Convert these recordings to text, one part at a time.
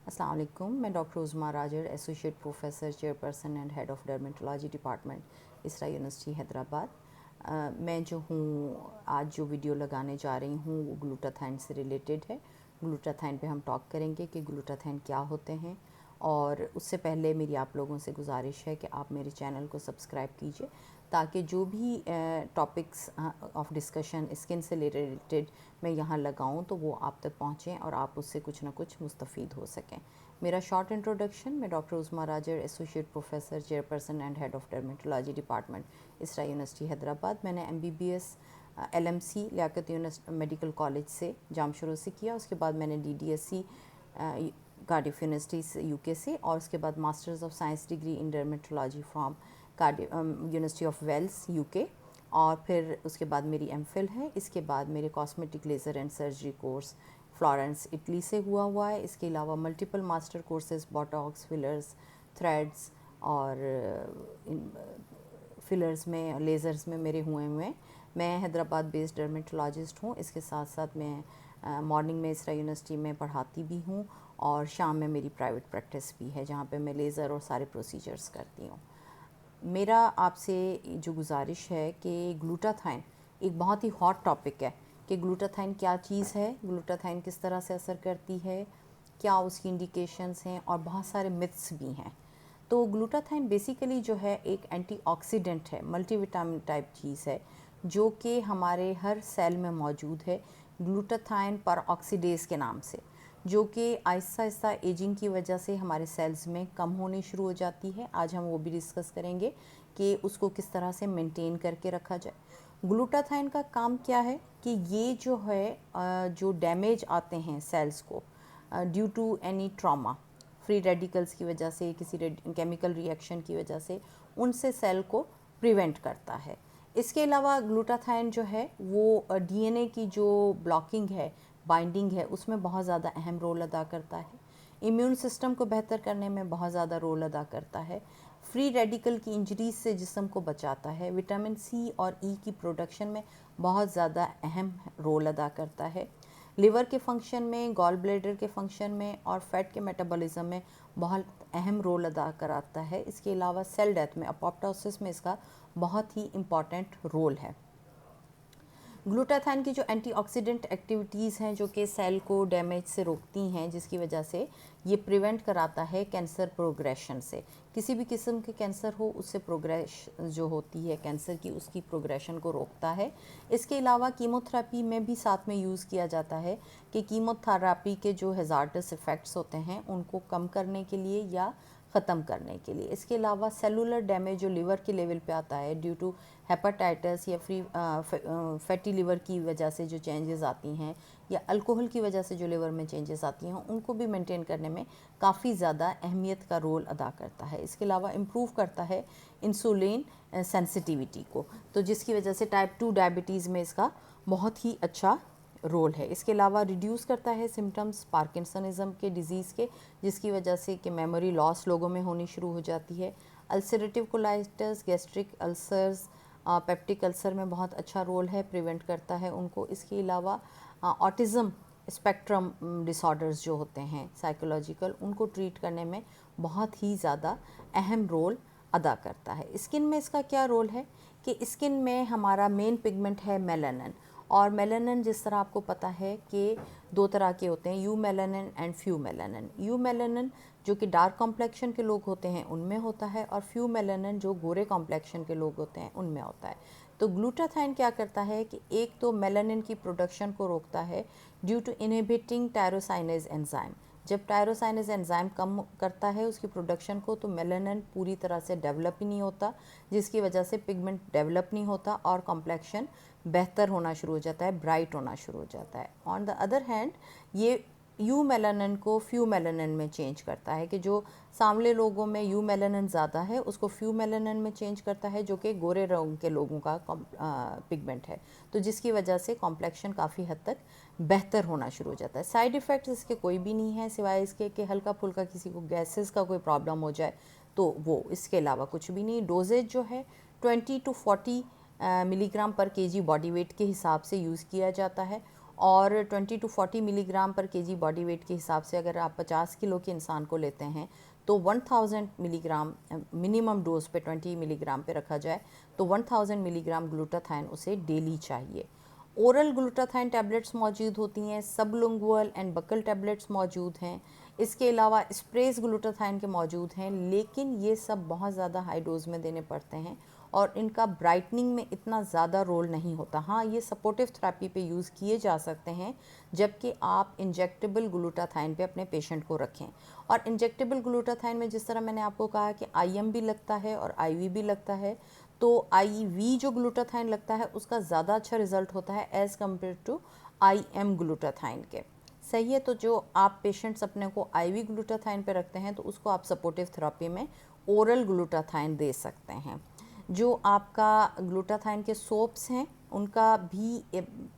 अस्सलाम वालेकुम। मैं doctor Uzma Rajar, associate professor, chairperson and head of dermatology department, Isra university Hyderabad. मैं जो हूँ आज जो वीडियो लगाने जा रही हूँ वो ग्लूटाथाइन से रिलेटेड है। ग्लूटाथाइन पे हम टॉक करेंगे कि ग्लूटाथाइन क्या होते हैं, और उससे पहले मेरी आप लोगों से गुजारिश है कि आप मेरे चैनल को सब्सक्राइब कीजिए ताकि जो भी टॉपिक्स ऑफ डिस्कशन स्किन से रिलेटेड मैं यहाँ लगाऊँ तो वो आप तक पहुँचें और आप उससे कुछ ना कुछ मुस्तफ़ीद हो सकें। मेरा शॉर्ट इंट्रोडक्शन, मैं doctor Uzma Rajar, associate professor, chairperson and head of dermatology department, Isra university Hyderabad. मैंने MBBS LMC Liaquat medical college से जामशोरो से किया। उसके बाद मैंने DDSC कार्डिफ यूनिवर्सिटी से UK से, और उसके बाद masters of science degree in dermatology from university of Wales UK, और फिर उसके बाद मेरी MPhil है। इसके बाद मेरे cosmetic laser and surgery course Florence Italy से हुआ है। इसके अलावा multiple master courses Botox, fillers, threads और फिलर्स में, लेज़र्स में मेरे हुए हैं। मैं हैदराबाद बेस्ड डर्मेटोलॉजिस्ट हूँ। इसके साथ साथ मैं मॉर्निंग में इसरा यूनिवर्सिटी में पढ़ाती भी हूँ, और शाम में मेरी प्राइवेट प्रैक्टिस भी है जहाँ पे मैं लेज़र और सारे प्रोसीजर्स करती हूँ। मेरा आपसे जो गुजारिश है कि ग्लूटाथाइन एक बहुत ही हॉट टॉपिक है कि ग्लूटाथाइन क्या चीज़ है, ग्लूटाथाइन किस तरह से असर करती है, क्या उसकी इंडिकेशंस हैं, और बहुत सारे मिथ्स भी हैं। तो ग्लूटाथाइन बेसिकली जो है एक एंटीऑक्सीडेंट है, मल्टीविटामिन टाइप चीज़ है जो कि हमारे हर सेल में मौजूद है, ग्लूटाथाइन पर ऑक्सीडेज के नाम से, जो कि आहिस्ता आहिस्ता एजिंग की वजह से हमारे सेल्स में कम होनी शुरू हो जाती है। आज हम वो भी डिस्कस करेंगे कि उसको किस तरह से मेंटेन करके रखा जाए। ग्लूटाथाइन का काम क्या है कि ये जो है जो डैमेज आते हैं सेल्स को due to any trauma, free radicals की वजह से, किसी केमिकल रिएक्शन की वजह से, उनसे सेल को प्रिवेंट करता है। इसके अलावा ग्लूटाथाइन जो है वो DNA की जो ब्लॉकिंग है, बाइंडिंग है, उसमें बहुत ज़्यादा अहम रोल अदा करता है। इम्यून सिस्टम को बेहतर करने में बहुत ज़्यादा रोल अदा करता है। फ्री रेडिकल की इंजरीज से जिस्म को बचाता है। विटामिन C और E की प्रोडक्शन में बहुत ज़्यादा अहम रोल अदा करता है। लिवर के फंक्शन में, गॉल ब्लैडर के फंक्शन में और फैट के मेटाबॉलिज्म में बहुत अहम रोल अदा कराता है। इसके अलावा सेल डेथ में, अपोप्टोसिस में इसका बहुत ही इम्पॉर्टेंट रोल है। ग्लूटाथाइन की जो एंटीऑक्सीडेंट एक्टिविटीज़ हैं जो कि सेल को डैमेज से रोकती हैं, जिसकी वजह से ये प्रिवेंट कराता है कैंसर प्रोग्रेशन से। किसी भी किस्म के कैंसर हो उससे प्रोग्रेस जो होती है कैंसर की, उसकी प्रोग्रेशन को रोकता है। इसके अलावा कीमोथेरेपी में भी साथ में यूज़ किया जाता है कि कीमोथेरेपी के जो हैज़ार्डस इफ़ेक्ट्स होते हैं उनको कम करने के लिए या ख़त्म करने के लिए। इसके अलावा सेलुलर डैमेज जो लिवर के लेवल पे आता है ड्यू टू हेपेटाइटिस या फैटी लिवर की वजह से जो चेंजेस आती हैं, या अल्कोहल की वजह से जो लिवर में चेंजेस आती हैं, उनको भी मेंटेन करने में काफ़ी ज़्यादा अहमियत का रोल अदा करता है। इसके अलावा इम्प्रूव करता है इंसुलिन सेंसिटिविटी को, तो जिसकी वजह से टाइप 2 डायबिटीज़ में इसका बहुत ही अच्छा रोल है। इसके अलावा रिड्यूस करता है सिम्टम्स पार्किंसनिज्म के डिज़ीज़ के, जिसकी वजह से कि मेमोरी लॉस लोगों में होनी शुरू हो जाती है। Ulcerative colitis, gastric ulcers, peptic ulcer में बहुत अच्छा रोल है, प्रिवेंट करता है उनको। इसके अलावा ऑटिज़म स्पेक्ट्रम डिसऑर्डर्स जो होते हैं साइकोलॉजिकल, उनको ट्रीट करने में बहुत ही ज़्यादा अहम रोल अदा करता है। स्किन में इसका क्या रोल है कि स्किन में हमारा मेन पिगमेंट है मेलानिन, और मेलानिन जिस तरह आपको पता है कि दो तरह के होते हैं, you melanin and few melanin. You melanin जो कि डार्क कॉम्प्लेक्शन के लोग होते हैं उनमें होता है, और फ्यू मेलानिन जो गोरे कॉम्प्लेक्शन के लोग होते हैं उनमें होता है। तो ग्लूटाथाइन क्या करता है कि एक तो मेलानिन की प्रोडक्शन को रोकता है ड्यू टू इनहिबिटिंग टायरोसाइनेज एंजाइम। जब टायरोसाइनेज एंजाइम कम करता है उसकी प्रोडक्शन को, तो मेलानिन पूरी तरह से डेवलप ही नहीं होता, जिसकी वजह से पिगमेंट डेवलप नहीं होता और कॉम्प्लेक्शन बेहतर होना शुरू हो जाता है, ब्राइट होना शुरू हो जाता है। ऑन द अदर हैंड ये यू मेलानिन को फ्यू मेलानिन में चेंज करता है, कि जो सांवले लोगों में यू मेलानिन ज़्यादा है उसको फ्यू मेलानिन में चेंज करता है, जो कि गोरे रंग के लोगों का पिगमेंट है, तो जिसकी वजह से कॉम्प्लेक्शन काफ़ी हद तक बेहतर होना शुरू हो जाता है। साइड इफ़ेक्ट्स इसके कोई भी नहीं है सिवाय इसके कि हल्का फुल्का किसी को गैसेस का कोई प्रॉब्लम हो जाए तो वो, इसके अलावा कुछ भी नहीं। डोजेज जो है 20 to 40 मिलीग्राम पर केजी बॉडी वेट के हिसाब से यूज़ किया जाता है, और 20 to 40 मिलीग्राम पर केजी बॉडी वेट के हिसाब से अगर आप 50 किलो के इंसान को लेते हैं तो 1000 मिलीग्राम मिनिमम डोज पे 20 मिलीग्राम पे रखा जाए तो 1000 मिलीग्राम ग्लूटाथाइन उसे डेली चाहिए। ओरल ग्लूटाथाइन टैबलेट्स मौजूद होती हैं, सबलिंगुअल एंड बकल टैबलेट्स मौजूद हैं, इसके अलावा स्प्रेस ग्लूटाथाइन के मौजूद हैं, लेकिन ये सब बहुत ज़्यादा हाई डोज में देने पड़ते हैं और इनका ब्राइटनिंग में इतना ज़्यादा रोल नहीं होता। हाँ, ये सपोर्टिव थेरेपी पे यूज़ किए जा सकते हैं जबकि आप इंजेक्टेबल ग्लूटाथाइन पे अपने पेशेंट को रखें। और इंजेक्टेबल ग्लूटाथाइन में जिस तरह मैंने आपको कहा कि IM भी लगता है और IV भी लगता है, तो IV जो ग्लूटाथाइन लगता है उसका ज़्यादा अच्छा रिजल्ट होता है as compare to IM glutathione के। सही है, तो जो आप पेशेंट्स अपने को IV ग्लूटाथाइन पे रखते हैं तो उसको आप सपोर्टिव थेरेपी में ओरल ग्लूटाथाइन दे सकते हैं। जो आपका ग्लूटाथाइन के सोप्स हैं उनका भी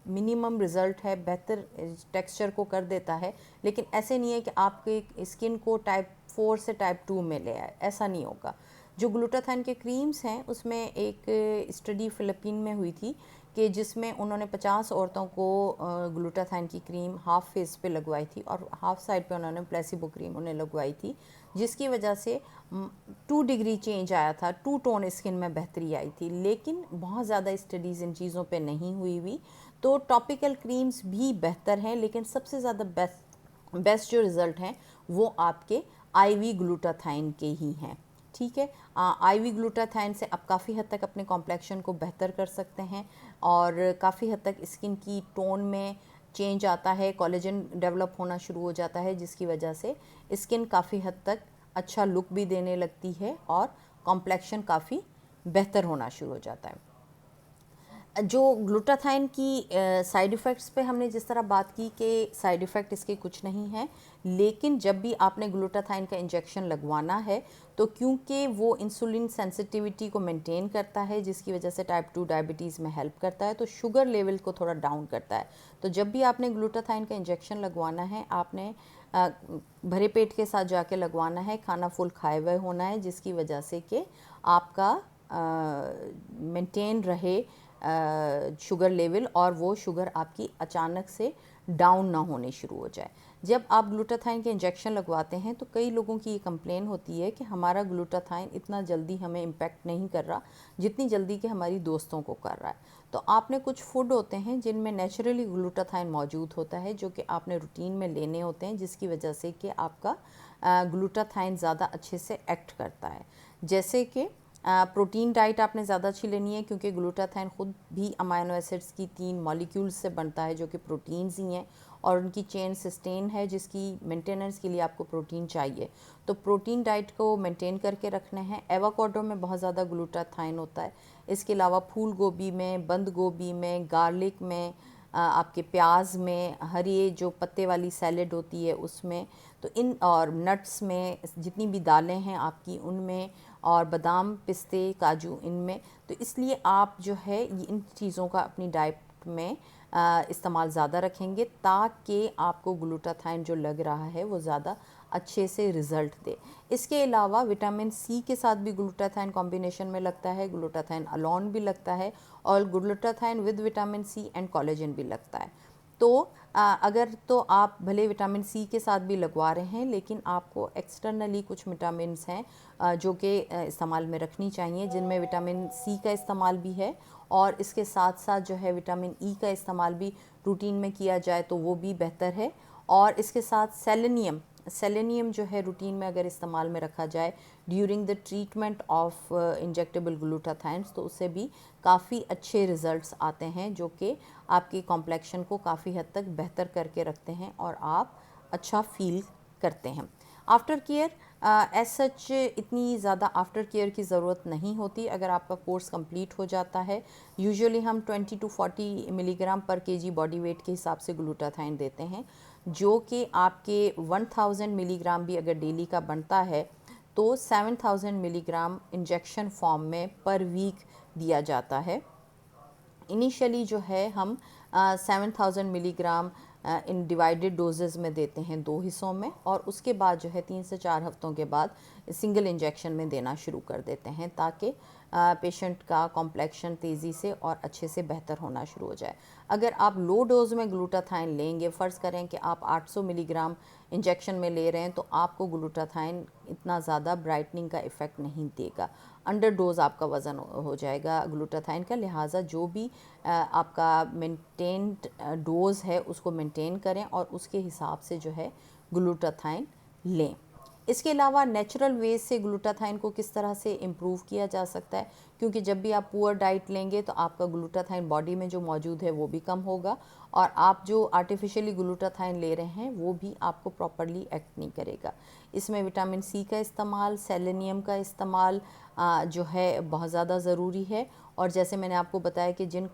मिनिमम रिज़ल्ट है, बेहतर टेक्सचर को कर देता है, लेकिन ऐसे नहीं है कि आपके स्किन को टाइप 4 से टाइप 2 में ले आए, ऐसा नहीं होगा। जो ग्लूटाथाइन के क्रीम्स हैं उसमें एक स्टडी फिलिपीन में हुई थी कि जिसमें उन्होंने 50 औरतों को ग्लूटाथाइन की क्रीम हाफ फेस पे लगवाई थी और हाफ साइड पे उन्होंने प्लेसिबो क्रीम उन्हें लगवाई थी, जिसकी वजह से 2 डिग्री चेंज आया था, 2 टोन स्किन में बेहतरी आई थी। लेकिन बहुत ज़्यादा स्टडीज़ इन चीज़ों पे नहीं हुई तो टॉपिकल क्रीम्स भी बेहतर हैं, लेकिन सबसे ज़्यादा बेस्ट जो रिज़ल्ट हैं वो आपके IV ग्लूटाथाइन के ही हैं। ठीक है, IV ग्लूटाथाइन से आप काफ़ी हद तक अपने कॉम्प्लेक्शन को बेहतर कर सकते हैं और काफ़ी हद तक स्किन की टोन में चेंज आता है, कोलेजन डेवलप होना शुरू हो जाता है, जिसकी वजह से स्किन काफ़ी हद तक अच्छा लुक भी देने लगती है और कॉम्प्लेक्शन काफ़ी बेहतर होना शुरू हो जाता है। जो ग्लूटाथाइन की साइड इफ़ेक्ट्स पे हमने जिस तरह बात की कि साइड इफ़ेक्ट इसके कुछ नहीं हैं, लेकिन जब भी आपने ग्लूटाथाइन का इंजेक्शन लगवाना है तो क्योंकि वो इंसुलिन सेंसिटिविटी को मेंटेन करता है, जिसकी वजह से टाइप 2 डायबिटीज़ में हेल्प करता है, तो शुगर लेवल को थोड़ा डाउन करता है। तो जब भी आपने ग्लूटाथाइन का इंजेक्शन लगवाना है आपने भरे पेट के साथ जाके लगवाना है, खाना फुल खाए हुए होना है, जिसकी वजह से कि आपका मेंटेन रहे शुगर लेवल और वो शुगर आपकी अचानक से डाउन ना होने शुरू हो जाए। जब आप ग्लूटाथाइन के इंजेक्शन लगवाते हैं तो कई लोगों की ये कंप्लेन होती है कि हमारा ग्लूटाथाइन इतना जल्दी हमें इम्पेक्ट नहीं कर रहा जितनी जल्दी कि हमारी दोस्तों को कर रहा है। तो आपने कुछ फूड होते हैं जिनमें नेचुरली ग्लूटाथाइन मौजूद होता है जो कि आपने रूटीन में लेने होते हैं, जिसकी वजह से कि आपका ग्लूटाथाइन ज़्यादा अच्छे से एक्ट करता है। जैसे कि प्रोटीन डाइट आपने ज़्यादा अच्छी लेनी है क्योंकि ग्लूटाथाइन खुद भी अमाइनो एसिड्स की 3 मॉलिक्यूल्स से बनता है जो कि प्रोटीन्स ही हैं और उनकी चेन सस्टेन है, जिसकी मेंटेनेंस के लिए आपको प्रोटीन चाहिए। तो प्रोटीन डाइट को मेंटेन करके रखना है। एवोकाडो में बहुत ज़्यादा ग्लूटाथाइन होता है, इसके अलावा फूल गोभी में, बंद गोभी में, गार्लिक में, आपके प्याज में, हरी जो पत्ते वाली सैलेड होती है उसमें, तो इन और नट्स में, जितनी भी दालें हैं आपकी उनमें, और बादाम, पिस्ते, काजू इनमें। तो इसलिए आप जो है इन चीज़ों का अपनी डाइट में इस्तेमाल ज़्यादा रखेंगे ताकि आपको ग्लूटाथाइन जो लग रहा है वो ज़्यादा अच्छे से रिज़ल्ट दे। इसके अलावा विटामिन C के साथ भी ग्लूटाथाइन कॉम्बिनेशन में लगता है, ग्लूटाथाइन अलोन भी लगता है और glutathione with vitamin C and collagen भी लगता है। तो अगर तो आप भले विटामिन C के साथ भी लगवा रहे हैं, लेकिन आपको एक्सटर्नली कुछ विटामिन्स हैं जो कि इस्तेमाल में रखनी चाहिए, जिनमें विटामिन C का इस्तेमाल भी है और इसके साथ साथ जो है विटामिन E का इस्तेमाल भी रूटीन में किया जाए तो वो भी बेहतर है। और इसके साथ सेलेनियम जो है रूटीन में अगर इस्तेमाल में रखा जाए during the treatment of injectable glutathiones तो उससे भी काफ़ी अच्छे रिज़ल्ट्स आते हैं जो कि आपकी कॉम्प्लेक्शन को काफ़ी हद तक बेहतर करके रखते हैं और आप अच्छा फील करते हैं। आफ्टर केयर एज सच इतनी ज़्यादा आफ्टर केयर की ज़रूरत नहीं होती अगर आपका कोर्स कंप्लीट हो जाता है। यूजुअली हम 20 to 40 मिलीग्राम पर केजी बॉडी वेट के हिसाब से ग्लूटाथाइन देते हैं, जो कि आपके 1000 मिलीग्राम भी अगर डेली का बनता है तो 7000 मिलीग्राम इंजेक्शन फॉर्म में पर वीक दिया जाता है। इनिशियली जो है हम 7000 मिलीग्राम इन डिवाइडेड डोजेज़ में देते हैं 2 हिस्सों में, और उसके बाद जो है 3 से 4 हफ्तों के बाद सिंगल इंजेक्शन में देना शुरू कर देते हैं ताकि पेशेंट का कॉम्प्लेक्शन तेज़ी से और अच्छे से बेहतर होना शुरू हो जाए। अगर आप लो डोज में ग्लूटाथाइन लेंगे, फ़र्ज़ करें कि आप 800 मिलीग्राम इंजेक्शन में ले रहे हैं, तो आपको ग्लूटाथाइन इतना ज़्यादा ब्राइटनिंग का इफ़ेक्ट नहीं देगा। अंडर डोज आपका वज़न हो जाएगा ग्लूटाथाइन का। लिहाजा जो भी आपका मेंटेन्ड डोज़ है उसको मेंटेन करें और उसके हिसाब से जो है ग्लूटाथाइन लें। इसके अलावा नेचुरल वेज से ग्लूटाथाइन को किस तरह से इम्प्रूव किया जा सकता है, क्योंकि जब भी आप पुअर डाइट लेंगे तो आपका ग्लूटाथाइन बॉडी में जो मौजूद है वो भी कम होगा और आप जो आर्टिफिशियली ग्लूटाथाइन ले रहे हैं वो भी आपको प्रॉपरली एक्ट नहीं करेगा। इसमें विटामिन सी का इस्तेमाल, सेलेनियम का इस्तेमाल जो है बहुत ज़्यादा ज़रूरी है। और जैसे मैंने आपको बताया कि जिन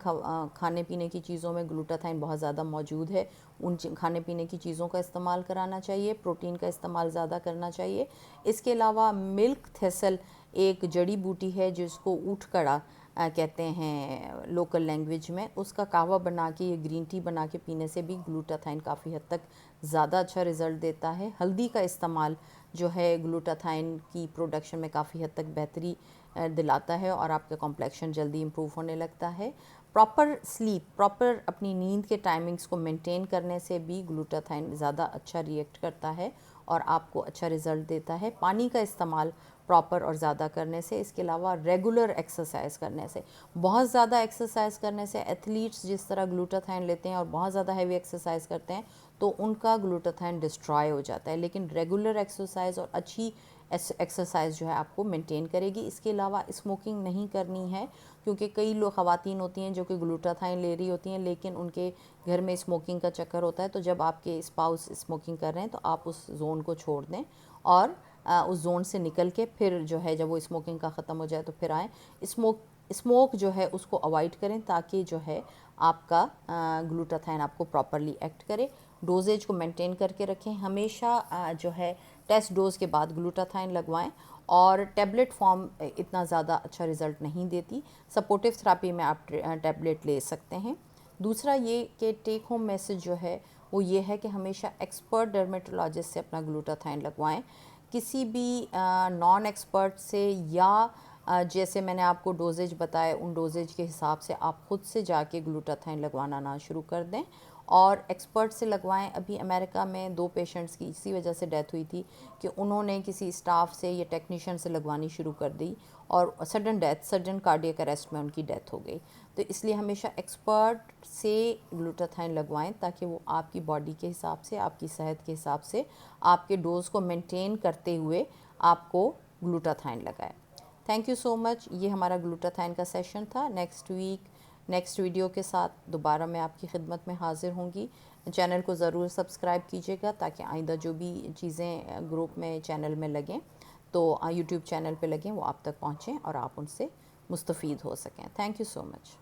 खाने पीने की चीज़ों में ग्लूटाथाइन बहुत ज़्यादा मौजूद है उन खाने पीने की चीज़ों का इस्तेमाल कराना चाहिए, प्रोटीन का इस्तेमाल ज़्यादा करना चाहिए। इसके अलावा मिल्क थेसल एक जड़ी बूटी है जिसको ऊँट कड़ा कहते हैं लोकल लैंग्वेज में, उसका कहवा बना के, ये ग्रीन टी बना के पीने से भी ग्लूटाथाइन काफ़ी हद तक ज़्यादा अच्छा रिज़ल्ट देता है। हल्दी का इस्तेमाल जो है ग्लूटाथाइन की प्रोडक्शन में काफ़ी हद तक बेहतरी दिलाता है और आपका कॉम्प्लेक्शन जल्दी इम्प्रूव होने लगता है। प्रॉपर स्लीप, प्रॉपर अपनी नींद के टाइमिंग्स को मेंटेन करने से भी ग्लूटाथाइन ज़्यादा अच्छा रिएक्ट करता है और आपको अच्छा रिज़ल्ट देता है। पानी का इस्तेमाल प्रॉपर और ज़्यादा करने से, इसके अलावा रेगुलर एक्सरसाइज करने से, बहुत ज़्यादा एक्सरसाइज करने से एथलीट्स जिस तरह ग्लूटाथाइन लेते हैं और बहुत ज़्यादा हैवी एक्सरसाइज करते हैं तो उनका ग्लूटाथाइन डिस्ट्रॉय हो जाता है, लेकिन रेगुलर एक्सरसाइज और अच्छी एक्सरसाइज जो है आपको मेंटेन करेगी। इसके अलावा स्मोकिंग नहीं करनी है, क्योंकि कई लोग ख़वातीन होती हैं जो कि ग्लूटाथाइन ले रही होती हैं लेकिन उनके घर में स्मोकिंग का चक्कर होता है। तो जब आपके स्पाउस स्मोकिंग कर रहे हैं तो आप उस जोन को छोड़ दें और उस जोन से निकल के फिर जो है जब वो स्मोकिंग का ख़त्म हो जाए तो फिर आएँ। स्मोक जो है उसको अवॉइड करें ताकि जो है आपका ग्लूटाथाइन आपको प्रॉपरली एक्ट करे। डोजेज को मेंटेन करके रखें, हमेशा जो है टेस्ट डोज के बाद ग्लूटाथाइन लगवाएं और टैबलेट फॉर्म इतना ज़्यादा अच्छा रिज़ल्ट नहीं देती। सपोर्टिव थेरेपी में आप टैबलेट ले सकते हैं। दूसरा ये कि टेक होम मैसेज जो है वो ये है कि हमेशा एक्सपर्ट डर्मेटोलॉजिस्ट से अपना ग्लूटाथाइन लगवाएं। किसी भी नॉन एक्सपर्ट से या जैसे मैंने आपको डोजेज बताए उन डोजेज के हिसाब से आप ख़ुद से जाके ग्लूटाथाइन लगवाना ना शुरू कर दें और एक्सपर्ट से लगवाएं। अभी अमेरिका में 2 पेशेंट्स की इसी वजह से डेथ हुई थी कि उन्होंने किसी स्टाफ से या टेक्नीशियन से लगवानी शुरू कर दी और सडन कार्डियक अरेस्ट में उनकी डेथ हो गई। तो इसलिए हमेशा एक्सपर्ट से ग्लूटाथाइन लगवाएं ताकि वो आपकी बॉडी के हिसाब से, आपकी सेहत के हिसाब से आपके डोज को मेंटेन करते हुए आपको ग्लूटाथाइन लगाए। Thank you so much. ये हमारा ग्लूटाथाइन का सेशन था। नेक्स्ट वीडियो के साथ दोबारा मैं आपकी खिदमत में हाज़िर होंगी। चैनल को ज़रूर सब्सक्राइब कीजिएगा ताकि आइंदा जो भी चीज़ें ग्रुप में चैनल में लगें तो यूट्यूब चैनल पे लगें वो आप तक पहुँचें और आप उनसे मुस्तफ़ीद हो सकें। Thank you so much.